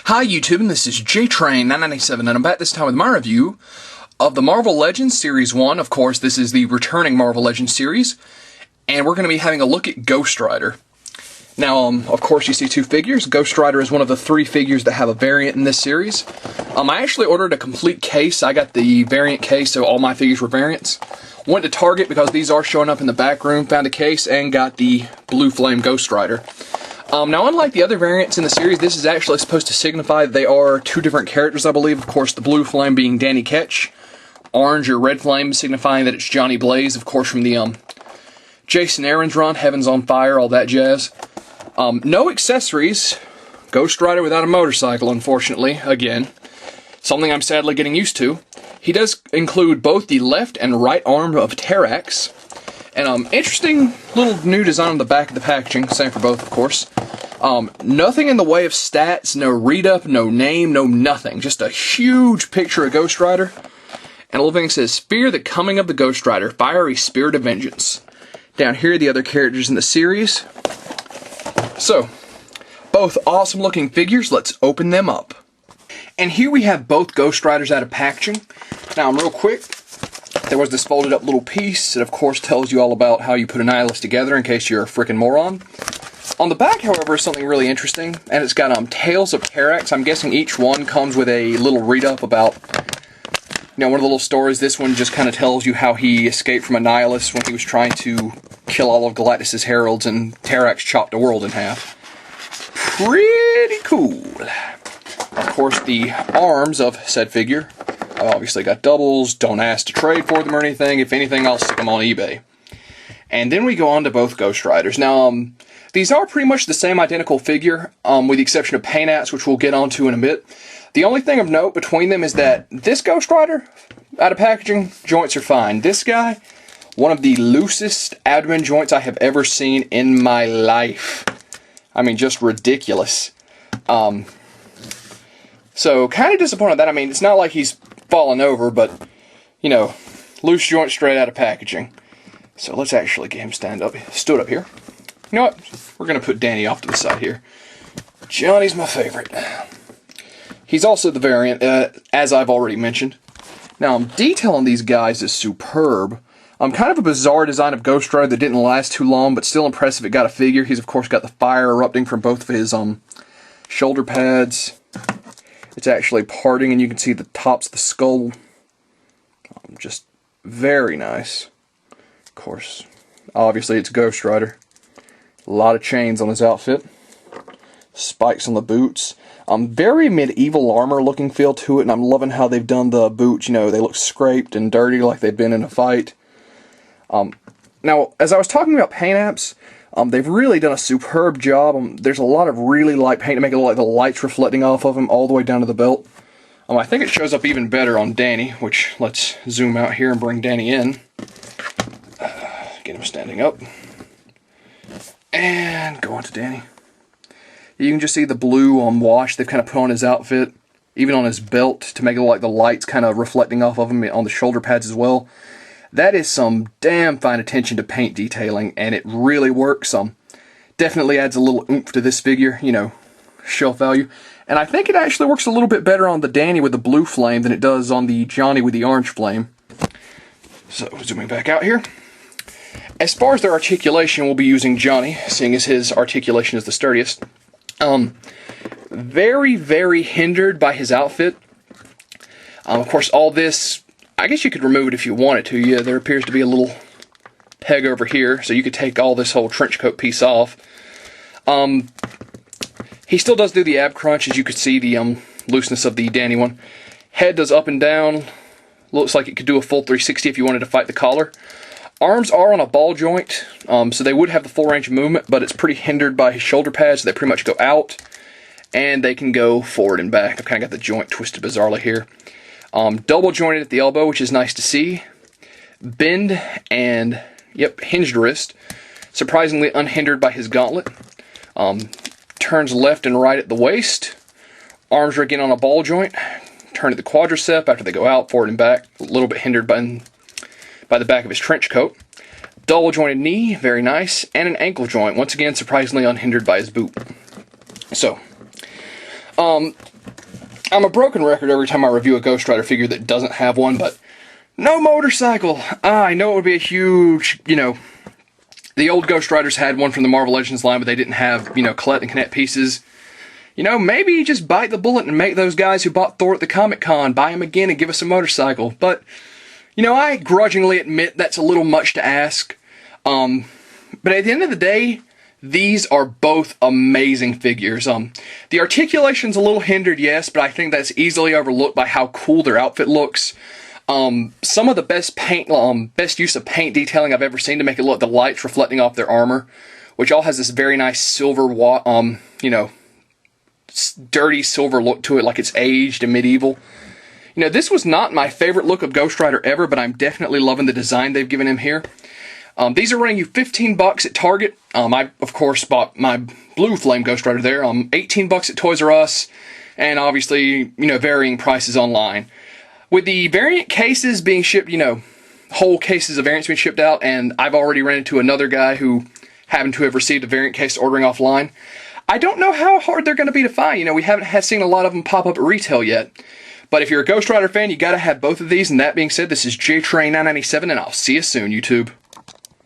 Hi YouTube, and this is JTrain997, and I'm back this time with my review of the Marvel Legends Series 1. Of course, this is the returning Marvel Legends series, and we're going to be having a look at Ghost Rider. Now, of course, you see two figures. Ghost Rider is one of the three figures that have a variant in this series. I actually ordered a complete case. I got the variant case, so all my figures were variants. Went to Target because these are showing up in the back room, found a case, and got the Blue Flame Ghost Rider. Now, unlike the other variants in the series, this is actually supposed to signify that they are two different characters, I believe. Of course, the Blue Flame being Danny Ketch, Orange or Red Flame signifying that it's Johnny Blaze, of course, from the Jason Aaron's run, Heaven's on Fire, all that jazz. No accessories. Ghost Rider without a motorcycle, unfortunately, again. Something I'm sadly getting used to. He does include both the left and right arm of Terrax. And interesting little new design on the back of the packaging, same for both, of course. Nothing in the way of stats, no read-up, no name, no nothing. Just a huge picture of Ghost Rider. And a little thing says, Fear the coming of the Ghost Rider, fiery spirit of vengeance. Down here are the other characters in the series. So, both awesome looking figures, let's open them up. And here we have both Ghost Riders out of packaging. Now, real quick, there was this folded up little piece that of course tells you all about how you put a Nihilus together in case you're a frickin' moron. On the back, however, is something really interesting, and it's got Tales of Terrax. I'm guessing each one comes with a little read-up about, one of the little stories. This one just kind of tells you how he escaped from a Nihilus when he was trying to kill all of Galactus' heralds and Terrax chopped the world in half. Pretty cool. Of course, the arms of said figure, I've obviously got doubles, don't ask to trade for them or anything. If anything, I'll stick them on eBay. And then we go on to both Ghost Riders. Now, these are pretty much the same identical figure, with the exception of paint apps, which we'll get onto in a bit. The only thing of note between them is that this Ghost Rider, out of packaging, joints are fine. This guy, one of the loosest abdomen joints I have ever seen in my life. I mean, just ridiculous. So, kind of disappointed that. I mean, it's not like he's fallen over, but, loose joint straight out of packaging. So, let's actually get him stood up here. You know what? We're going to put Danny off to the side here. Johnny's my favorite. He's also the variant, as I've already mentioned. Now, detail on these guys is superb. Kind of a bizarre design of Ghost Rider that didn't last too long, but still impressive. It got a figure. He's, of course, got the fire erupting from both of his shoulder pads. It's actually parting, and you can see the tops of the skull. Just very nice. Of course, obviously it's Ghost Rider. A lot of chains on his outfit. Spikes on the boots. Very medieval armor looking feel to it, and I'm loving how they've done the boots. They look scraped and dirty like they've been in a fight. Now, as I was talking about paint apps, they've really done a superb job. There's a lot of really light paint to make it look like the light's reflecting off of him all the way down to the belt. I think it shows up even better on Danny, which let's zoom out here and bring Danny in. Get him standing up. And go on to Danny. You can just see the blue wash they've kind of put on his outfit, even on his belt, to make it look like the light's kind of reflecting off of him on the shoulder pads as well. That is some damn fine attention to paint detailing, and it really works. Definitely adds a little oomph to this figure, shelf value. And I think it actually works a little bit better on the Danny with the blue flame than it does on the Johnny with the orange flame. So, zooming back out here. As far as their articulation, we'll be using Johnny, seeing as his articulation is the sturdiest. Very, very hindered by his outfit. Of course, all this, I guess you could remove it if you wanted to. Yeah, there appears to be a little peg over here, so you could take all this whole trench coat piece off. He still does do the ab crunch, as you could see the looseness of the Danny one. Head does up and down. Looks like it could do a full 360 if you wanted to fight the collar. Arms are on a ball joint, so they would have the full range of movement, but it's pretty hindered by his shoulder pads, so they pretty much go out, and they can go forward and back. I've kind of got the joint twisted bizarrely here. Double jointed at the elbow, which is nice to see. Bend and, hinged wrist. Surprisingly unhindered by his gauntlet. Turns left and right at the waist. Arms are again on a ball joint. Turn at the quadricep after they go out, forward and back. A little bit hindered by the back of his trench coat. Double jointed knee, very nice. And an ankle joint, once again surprisingly unhindered by his boot. So, I'm a broken record every time I review a Ghost Rider figure that doesn't have one, but no motorcycle. I know it would be a huge, the old Ghost Riders had one from the Marvel Legends line, but they didn't have, collect and connect pieces. Maybe just bite the bullet and make those guys who bought Thor at the Comic-Con buy him again and give us a motorcycle. But, I grudgingly admit that's a little much to ask. But at the end of the day, these are both amazing figures. The articulation's a little hindered, yes, but I think that's easily overlooked by how cool their outfit looks. Some of the best best use of paint detailing I've ever seen to make it look the lights reflecting off their armor, which all has this very nice silver, dirty silver look to it, like it's aged and medieval. This was not my favorite look of Ghost Rider ever, but I'm definitely loving the design they've given him here. These are running you $15 at Target. I, of course, bought my Blue Flame Ghost Rider there. $18 at Toys R Us, and obviously, varying prices online. With the variant cases being shipped, whole cases of variants being shipped out, and I've already ran into another guy who happened to have received a variant case ordering offline. I don't know how hard they're going to be to find. We haven't seen a lot of them pop up at retail yet. But if you're a Ghost Rider fan, you got to have both of these. And that being said, this is JTrain997, and I'll see you soon, YouTube.